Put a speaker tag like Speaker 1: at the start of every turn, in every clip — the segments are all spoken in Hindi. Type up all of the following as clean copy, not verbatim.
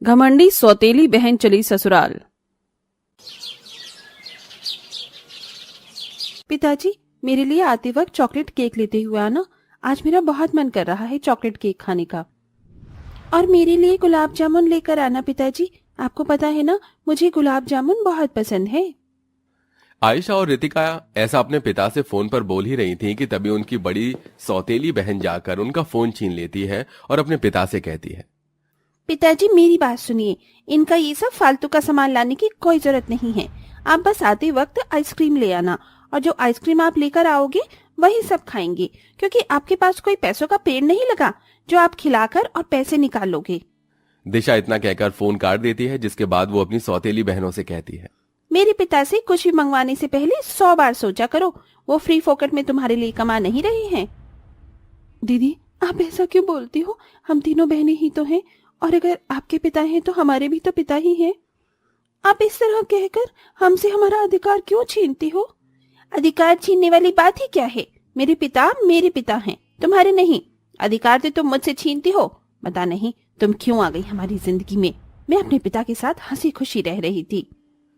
Speaker 1: घमंडी सौतेली बहन चली ससुराल। पिताजी, मेरे लिए आते वक्त चॉकलेट केक लेते हुए आना। आज मेरा बहुत मन कर रहा है चॉकलेट केक खाने का। और मेरे लिए गुलाब जामुन लेकर आना पिताजी। आपको पता है ना, मुझे गुलाब जामुन बहुत पसंद है।
Speaker 2: आयशा और रितिका ऐसा अपने पिता से फोन पर बोल ही रही थी कि तभी उनकी बड़ी सौतेली बहन जाकर उनका फोन छीन लेती है और अपने पिता से कहती है,
Speaker 1: पिताजी मेरी बात सुनिए, इनका ये सब फालतू का सामान लाने की कोई जरूरत नहीं है। आप बस आते वक्त आइसक्रीम ले आना, और जो आइसक्रीम आप लेकर आओगे वही सब खाएंगे, क्योंकि आपके पास कोई पैसों का पेड़ नहीं लगा जो आप खिलाकर और पैसे निकाल लोगे।
Speaker 2: दिशा इतना कहकर फोन काट देती है, जिसके बाद वो अपनी सौतेली बहनों से कहती है,
Speaker 1: मेरे पिता से कुछ भी मंगवाने से पहले 100 बार सोचा करो। वो फ्री फोकट में तुम्हारे लिए कमा नहीं रहे हैं। दीदी, आप ऐसा क्यों बोलती हो? हम तीनों बहनें ही तो हैं, और अगर आपके पिता हैं तो हमारे भी तो पिता ही हैं। आप इस तरह कहकर हमसे हमारा अधिकार क्यों छीनती हो? अधिकार छीनने वाली बात ही क्या है? मेरे पिता हैं, तुम्हारे नहीं। अधिकार तो तुम मुझसे छीनती हो। पता नहीं तुम क्यों आ गई हमारी जिंदगी में। मैं अपने पिता के साथ हंसी खुशी रह रही थी।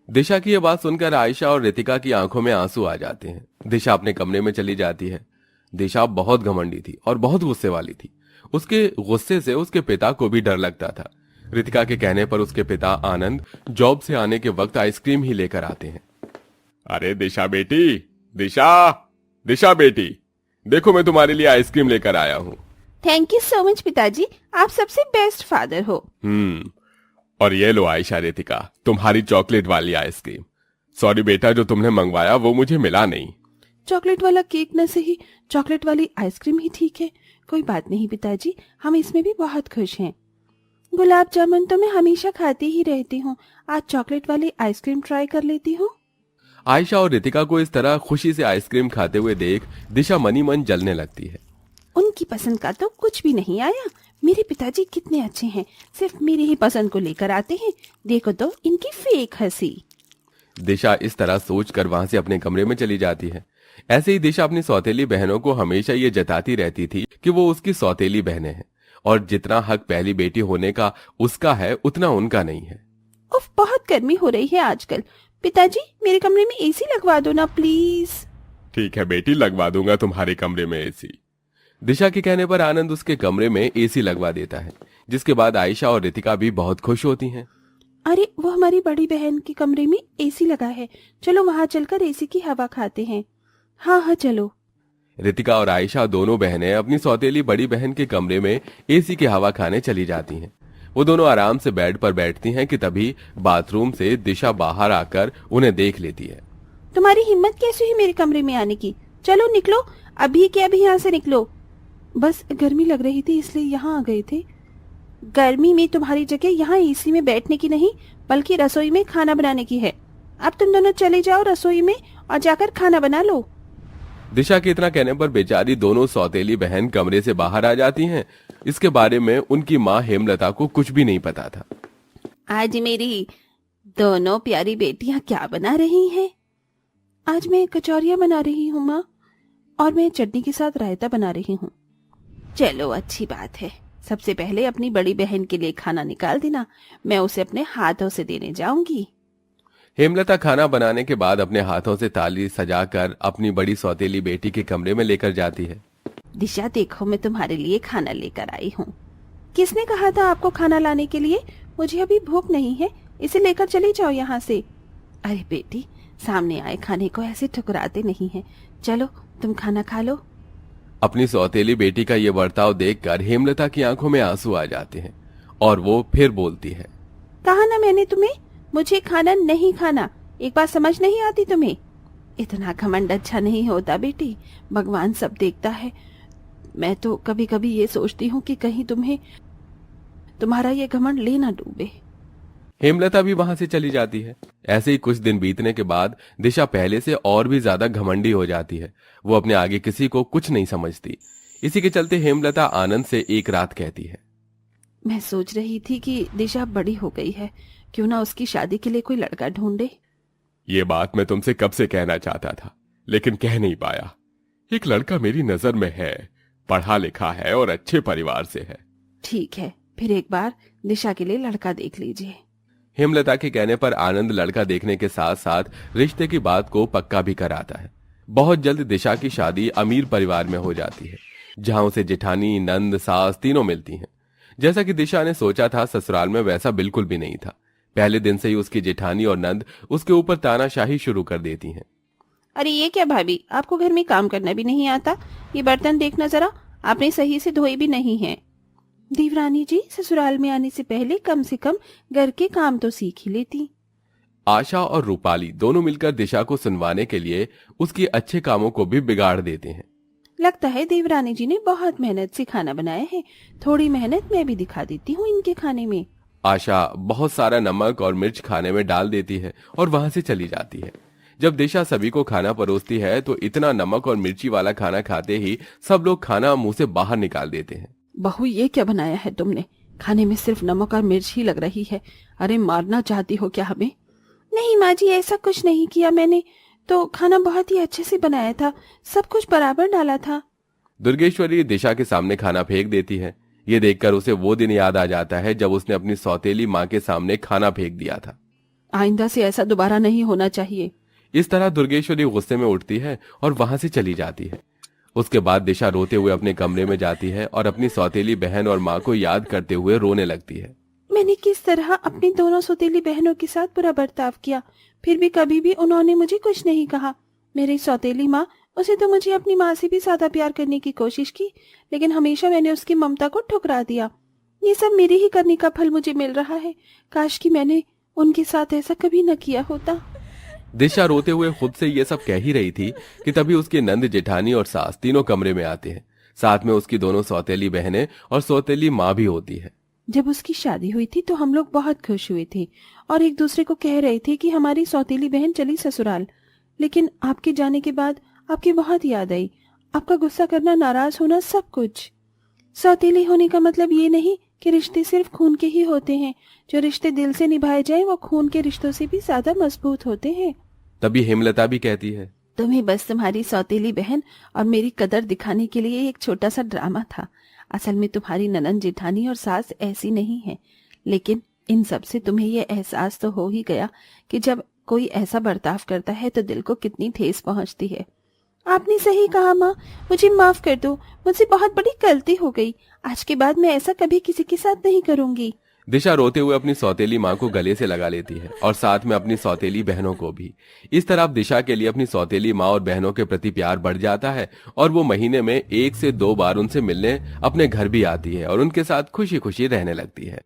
Speaker 2: दिशा की यह बात सुनकर आयशा और रितिका की आंखों में आंसू आ जाते हैं। दिशा अपने कमरे में चली जाती है। दिशा बहुत घमंडी थी और बहुत गुस्से वाली थी। उसके गुस्से से उसके पिता को भी डर लगता था। रितिका के कहने पर उसके पिता आनंद जॉब से आने के वक्त आइसक्रीम ही लेकर आते हैं। अरे दिशा बेटी, दिशा बेटी, देखो मैं तुम्हारे लिए आइसक्रीम लेकर आया हूँ।
Speaker 1: थैंक यू सो मच पिताजी, आप सबसे बेस्ट फादर हो।
Speaker 2: और ये लो आयशा, रितिका, तुम्हारी चॉकलेट वाली आइसक्रीम। सॉरी बेटा, जो तुमने मंगवाया वो मुझे मिला नहीं।
Speaker 1: चॉकलेट वाला केक न सही, चॉकलेट वाली आइसक्रीम ही ठीक है। कोई बात नहीं पिताजी, हम इसमें भी बहुत खुश हैं। गुलाब जामुन तो मैं हमेशा खाती ही रहती हूँ, आज चॉकलेट वाली आइसक्रीम ट्राई कर लेती हूँ।
Speaker 2: आयशा और रितिका को इस तरह खुशी से आइसक्रीम खाते हुए देख दिशा मनी मन जलने लगती है।
Speaker 1: उनकी पसंद का तो कुछ भी नहीं आया। मेरे पिताजी कितने अच्छे हैं, सिर्फ मेरी ही पसंद को लेकर आते हैं। देखो तो इनकी फेक हंसी।
Speaker 2: दिशा इस तरह सोचकर वहां से अपने कमरे में चली जाती है। ऐसे ही दिशा अपनी सौतेली बहनों को हमेशा ये जताती रहती थी कि वो उसकी सौतेली बहनें हैं, और जितना हक पहली बेटी होने का उसका है उतना उनका नहीं है।
Speaker 1: उफ, बहुत गर्मी हो रही है आजकल। पिताजी, मेरे कमरे में एसी लगवा दो ना प्लीज।
Speaker 2: ठीक है बेटी, लगवा दूंगा तुम्हारे कमरे में एसी। दिशा के कहने पर आनंद उसके कमरे में एसी लगवा देता है, जिसके बाद आयशा और रितिका भी बहुत खुश होती हैं।
Speaker 1: अरे, वो हमारी बड़ी बहन के कमरे में एसी लगा है, चलो वहां चलकर एसी की हवा खाते हैं। हाँ चलो।
Speaker 2: रितिका और आयशा दोनों बहनें अपनी सौतेली बड़ी बहन के कमरे में एसी की हवा खाने चली जाती हैं। वो दोनों आराम से बेड पर बैठती हैं कि तभी बाथरूम से दिशा बाहर आकर उन्हें देख लेती है।
Speaker 1: तुम्हारी हिम्मत कैसे हुई मेरे कमरे में आने की? चलो निकलो, अभी के अभी यहाँ से निकलो। बस गर्मी लग रही थी इसलिए यहाँ आ गए थे। गर्मी में तुम्हारी जगह यहाँ एसी में बैठने की नहीं, बल्कि रसोई में खाना बनाने की है। अब तुम दोनों चले जाओ रसोई में और जाकर खाना बना लो।
Speaker 2: दिशा के इतना कहने पर बेचारी दोनों सौतेली बहन कमरे से बाहर आ जाती हैं। इसके बारे में उनकी माँ हेमलता को कुछ भी नहीं पता था।
Speaker 1: आज मेरी दोनों प्यारी बेटियां क्या बना रही हैं? आज मैं कचौरियां बना रही हूँ माँ, और मैं चटनी के साथ रायता बना रही हूँ। चलो अच्छी बात है। सबसे पहले अपनी बड़ी बहन के लिए खाना निकाल देना, मैं उसे अपने हाथों से देने जाऊंगी।
Speaker 2: हेमलता खाना बनाने के बाद अपने हाथों से थाली सजाकर अपनी बड़ी सौतेली बेटी के कमरे में लेकर जाती है।
Speaker 1: दिशा देखो, मैं तुम्हारे लिए खाना लेकर आई हूँ। किसने कहा था आपको खाना लाने के लिए? मुझे अभी भूख नहीं है, इसे लेकर चली जाओ यहाँ से। अरे बेटी, सामने आए खाने को ऐसे ठुकराते नहीं है। चलो तुम खाना खा लो।
Speaker 2: अपनी सौतेली बेटी का ये बर्ताव देखकर हेमलता की आंखों में आंसू आ जाते हैं और वो फिर बोलती है,
Speaker 1: कहा ना मैंने तुम्हें, मुझे खाना नहीं खाना। एक बात समझ नहीं आती तुम्हें? इतना घमंड अच्छा नहीं होता बेटी, भगवान सब देखता है। मैं तो कभी कभी ये सोचती हूँ कि कहीं तुम्हारा ये घमंड ले ना डूबे।
Speaker 2: हेमलता भी वहां से चली जाती है। ऐसे ही कुछ दिन बीतने के बाद दिशा पहले से और भी ज्यादा घमंडी हो जाती है। वो अपने आगे किसी को कुछ नहीं समझती। इसी के चलते हेमलता आनंद से एक रात कहती है,
Speaker 1: मैं सोच रही थी कि दिशा बड़ी हो गई है, क्यों ना उसकी शादी के लिए कोई लड़का ढूंढे।
Speaker 2: ये बात मैं तुमसे कब से कहना चाहता था, लेकिन कह नहीं पाया। एक लड़का मेरी नजर में है, पढ़ा लिखा है और अच्छे परिवार से है।
Speaker 1: ठीक है, फिर एक बार दिशा के लिए लड़का देख लीजिए।
Speaker 2: हेमलता के कहने पर आनंद लड़का देखने के साथ साथ रिश्ते की बात को पक्का भी कराता है। बहुत जल्द दिशा की शादी अमीर परिवार में हो जाती है, जहां उसे जेठानी, नंद, सास तीनों मिलती हैं। जैसा कि दिशा ने सोचा था, ससुराल में वैसा बिल्कुल भी नहीं था। पहले दिन से ही उसकी जेठानी और नंद उसके ऊपर तानाशाही शुरू कर देती हैं।
Speaker 1: अरे ये क्या भाभी, आपको घर में काम करना भी नहीं आता? ये बर्तन देखना जरा, आपने सही से धोए भी नहीं हैं। देवरानी जी, ससुराल में आने से पहले कम से कम घर के काम तो सीख ही लेती।
Speaker 2: आशा और रूपाली दोनों मिलकर दिशा को सुनवाने के लिए उसके अच्छे कामों को भी बिगाड़ देते हैं।
Speaker 1: लगता है देवरानी जी ने बहुत मेहनत से खाना बनाया है। थोड़ी मेहनत मैं भी दिखा देती हूँ इनके खाने में।
Speaker 2: आशा बहुत सारा नमक और मिर्च खाने में डाल देती है और वहां से चली जाती है। जब दिशा सभी को खाना परोसती है तो इतना नमक और मिर्ची वाला खाना खाते ही सब लोग खाना मुंह से बाहर निकाल देते हैं।
Speaker 1: बहू, ये क्या बनाया है तुमने? खाने में सिर्फ नमक और मिर्च ही लग रही है। अरे मारना चाहती हो क्या हमें? नहीं माँ जी, ऐसा कुछ नहीं किया मैंने तो। खाना बहुत ही अच्छे से बनाया था, सब कुछ बराबर डाला था।
Speaker 2: दुर्गेश्वरी दिशा के सामने खाना फेंक देती है। ये देखकर उसे वो दिन याद आ जाता है जब उसने अपनी सौतेली माँ के सामने खाना फेंक दिया था।
Speaker 1: आइंदा से ऐसा दोबारा नहीं होना चाहिए।
Speaker 2: इस तरह दुर्गेश्वरी गुस्से में उठती है और वहां से चली जाती है। उसके बाद दिशा रोते हुए अपने कमरे में जाती है और अपनी सौतेली बहन और माँ को याद करते हुए रोने लगती है।
Speaker 1: मैंने किस तरह अपनी दोनों सौतेली बहनों के साथ बुरा बर्ताव किया, फिर भी कभी भी उन्होंने मुझे कुछ नहीं कहा। मेरी सौतेली माँ, उसे तो मुझे अपनी माँ से भी ज्यादा प्यार करने की कोशिश की, लेकिन हमेशा मैंने उसकी ममता को ठुकरा दिया। ये सब मेरे ही करने का फल मुझे मिल रहा है। काश कि मैंने उनके साथ ऐसा कभी न किया होता।
Speaker 2: दिशा रोते हुए खुद से ये सब कह ही रही थी कि तभी उसके नंद, जेठानी और सास तीनों कमरे में आते हैं। साथ में उसकी दोनों सौतेली बहनें और सौतेली माँ भी होती है।
Speaker 1: जब उसकी शादी हुई थी तो हम लोग बहुत खुश हुए थे और एक दूसरे को कह रहे थे कि हमारी सौतेली बहन चली ससुराल। लेकिन आपके जाने के बाद आपकी बहुत याद आई। आपका गुस्सा करना, नाराज होना, सब कुछ। सौतेली होने का मतलब ये नहीं कि रिश्ते सिर्फ खून के ही होते हैं। जो रिश्ते दिल से निभाए जाए वो खून के रिश्तों से भी ज्यादा मजबूत होते हैं।
Speaker 2: तभी हेमलता भी कहती है,
Speaker 1: तुम्हें बस तुम्हारी सौतेली बहन और मेरी कदर दिखाने के लिए एक छोटा सा ड्रामा था। असल में तुम्हारी ननंद, जेठानी और सास ऐसी नहीं है। लेकिन इन सब से तुम्हें यह एहसास तो हो ही गया कि जब कोई ऐसा बर्ताव करता है तो दिल को कितनी ठेस पहुंचती है। आपने सही कहा माँ, मुझे माफ कर दो। मुझसे बहुत बड़ी गलती हो गई। आज के बाद मैं ऐसा कभी किसी के साथ नहीं करूंगी।
Speaker 2: दिशा रोते हुए अपनी सौतेली माँ को गले से लगा लेती है और साथ में अपनी सौतेली बहनों को भी। इस तरह अब दिशा के लिए अपनी सौतेली माँ और बहनों के प्रति प्यार बढ़ जाता है और वो महीने में 1 से 2 बार उनसे मिलने अपने घर भी आती है और उनके साथ खुशी खुशी रहने लगती है।